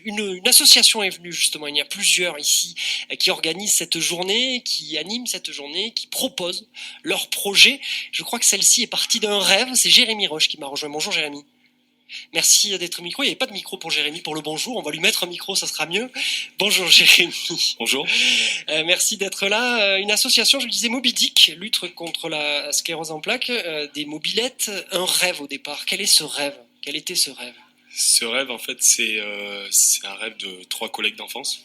une association est venue justement, il y a plusieurs ici qui organisent cette journée, qui animent cette journée, qui proposent leur projet. Je crois que celle-ci est partie d'un rêve, c'est Jérémy Roche qui m'a rejoint. Bonjour Jérémy. Merci d'être au micro. Il n'y avait pas de micro pour Jérémy pour le bonjour. On va lui mettre un micro, ça sera mieux. Bonjour Jérémy. Bonjour. Merci d'être là. Une association, je le disais, Moby Dick, lutte contre la sclérose en plaques, des mobylettes. Un rêve au départ. Quel est ce rêve ? Quel était ce rêve ? Ce rêve, en fait, c'est un rêve de 3 collègues d'enfance.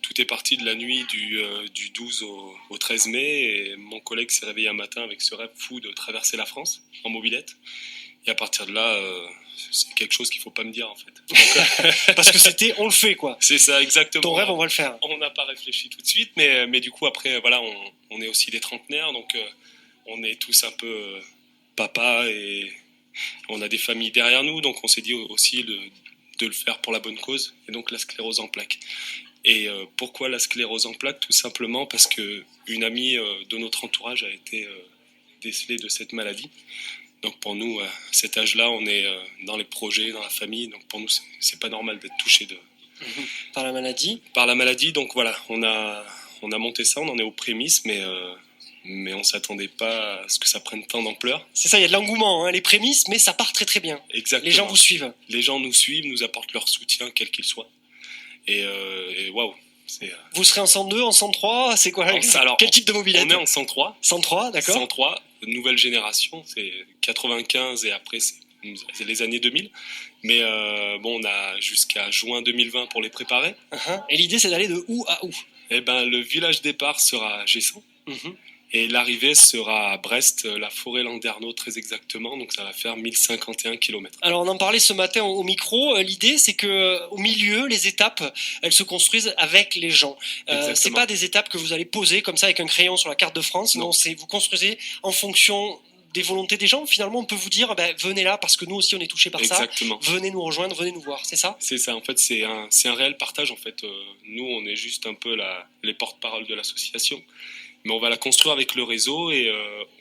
Tout est parti de la nuit du 12 au 13 mai. Et mon collègue s'est réveillé un matin avec ce rêve fou de traverser la France en mobylette. Et à partir de là, c'est quelque chose qu'il ne faut pas me dire, en fait. Donc, parce que c'était, on le fait, quoi. C'est ça, exactement. Ton rêve, on va le faire. On n'a pas réfléchi tout de suite, mais du coup, après, voilà, on est aussi des trentenaires, donc on est tous un peu papa et on a des familles derrière nous, donc on s'est dit aussi de le faire pour la bonne cause, et donc la sclérose en plaques. Et pourquoi la sclérose en plaques ? Tout simplement parce qu'une amie de notre entourage a été décelée de cette maladie. Donc pour nous, à cet âge-là, on est dans les projets, dans la famille. Donc pour nous, c'est pas normal d'être touché par la maladie. Par la maladie. Donc voilà, on a monté ça, on en est aux prémices, mais on s'attendait pas à ce que ça prenne tant d'ampleur. C'est ça, il y a de l'engouement, hein, les prémices, mais ça part très très bien. Exactement. Les gens vous suivent. Les gens nous suivent, nous apportent leur soutien, quel qu'il soit. Et waouh. Vous serez en 102, en 103, c'est quoi alors, quel type de mobilette ? On est en 103. 103, d'accord. 103, nouvelle génération, c'est 95 et après c'est les années 2000. Mais bon, on a jusqu'à juin 2020 pour les préparer. Et l'idée, c'est d'aller de où à où ? Eh ben, le village départ sera à Gessan. Et l'arrivée sera à Brest, la forêt Landerneau très exactement, donc ça va faire 1051 km. Alors on en parlait ce matin au micro, l'idée c'est que au milieu, les étapes, elles se construisent avec les gens. C'est pas des étapes que vous allez poser comme ça avec un crayon sur la carte de France, non, c'est vous construisez en fonction des volontés des gens. Finalement, on peut vous dire, venez là parce que nous aussi on est touchés par Exactement. ça. Venez nous rejoindre, venez nous voir, c'est ça ? C'est ça, en fait, c'est un réel partage. En fait, nous, on est juste un peu les porte-parole de l'association. Mais on va la construire avec le réseau et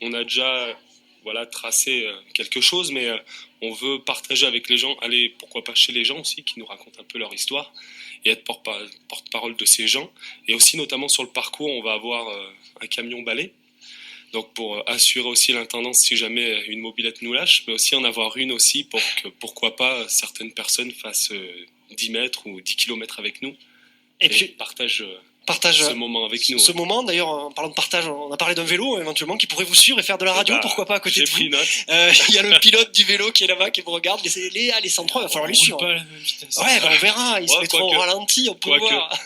on a déjà tracé quelque chose, mais on veut partager avec les gens, aller pourquoi pas chez les gens aussi, qui nous racontent un peu leur histoire et être porte-parole de ces gens. Et aussi, notamment sur le parcours, on va avoir un camion balai. Donc pour assurer aussi l'intendance si jamais une mobilette nous lâche, mais aussi en avoir une aussi pour que, pourquoi pas, certaines personnes fassent 10 mètres ou 10 km avec nous et puis partagent ce moment avec nous. Ce moment, d'ailleurs, en parlant de partage, on a parlé d'un vélo éventuellement qui pourrait vous suivre et faire de la radio, pourquoi pas à côté de vous. J'ai pris note. Il y a le pilote du vélo qui est là-bas, qui vous regarde, les 103, il va falloir les suivre. Pas à la même vitesse. Ouais, on verra, ils se mettront au ralenti, on peut voir.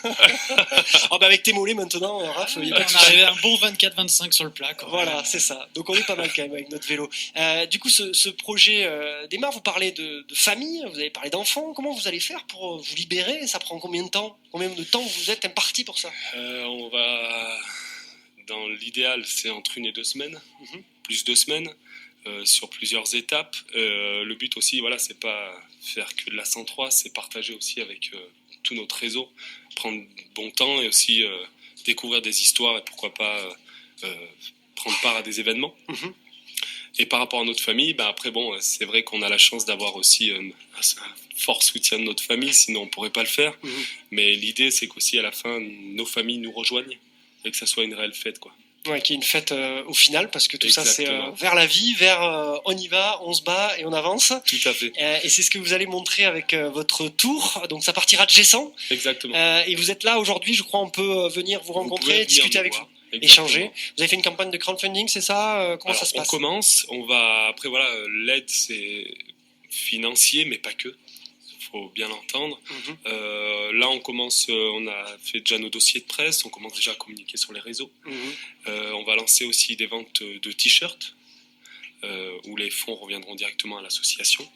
Avec tes mollets maintenant, Raph, il y a pas de on arrive à un bon 24-25 sur le plat. Voilà, c'est ça. Donc on est pas mal quand même avec notre vélo. Du coup, ce projet démarre, vous parlez de famille, vous avez parlé d'enfants, comment vous allez faire pour vous libérer ? Ça prend combien de temps ? Combien de temps vous êtes imparti pour ça ? On va, dans l'idéal, c'est entre 1 et 2 semaines, plus 2 semaines, sur plusieurs étapes. Le but aussi, c'est pas faire que de la 103, c'est partager aussi avec tout notre réseau, prendre bon temps et aussi découvrir des histoires et pourquoi pas prendre part à des événements. Et par rapport à notre famille, après c'est vrai qu'on a la chance d'avoir aussi un fort soutien de notre famille, sinon on ne pourrait pas le faire. Mais l'idée, c'est qu'aussi à la fin, nos familles nous rejoignent et que ça soit une réelle fête, quoi. Ouais, qui est une fête au final, parce que tout Exactement. ça, c'est vers la vie, on y va, on se bat et on avance. Tout à fait. Et c'est ce que vous allez montrer avec votre tour. Donc ça partira de Gessan. Exactement. Et vous êtes là aujourd'hui, je crois, on peut venir vous rencontrer, discuter avec vous. Échanger. Vous avez fait une campagne de crowdfunding, c'est ça ? Comment ça se passe ? On commence, après l'aide c'est financier, mais pas que. Faut bien l'entendre. Là, on commence, on a fait déjà nos dossiers de presse, on commence déjà à communiquer sur les réseaux. On va lancer aussi des ventes de t-shirts où les fonds reviendront directement à l'association.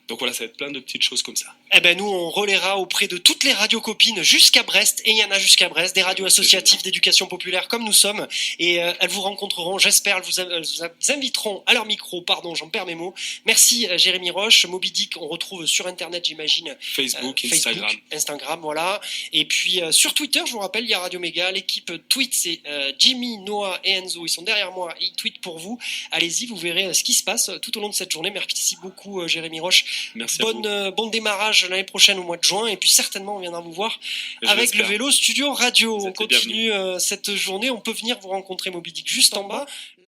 Donc voilà, ça va être plein de petites choses comme ça. Nous, on relaiera auprès de toutes les radios copines jusqu'à Brest, et il y en a jusqu'à Brest, des radios associatives d'éducation populaire comme nous sommes, et elles vous rencontreront, j'espère, elles vous inviteront à leur micro, j'en perds mes mots. Merci Jérémy Roche. Moby Dick, on retrouve sur Internet, j'imagine. Facebook, Instagram, voilà. Et puis sur Twitter, je vous rappelle, il y a Radio Méga, l'équipe tweet, c'est Jimmy, Noah et Enzo, ils sont derrière moi, ils tweetent pour vous. Allez-y, vous verrez ce qui se passe tout au long de cette journée. Merci beaucoup Jérémy Roche Merci à vous. Bon démarrage l'année prochaine au mois de juin. Et puis certainement, on viendra vous voir Je avec le l'espère. Vélo Studio Radio. Vous On êtes les continue cette journée. On peut venir vous rencontrer Moby Dick juste en bas.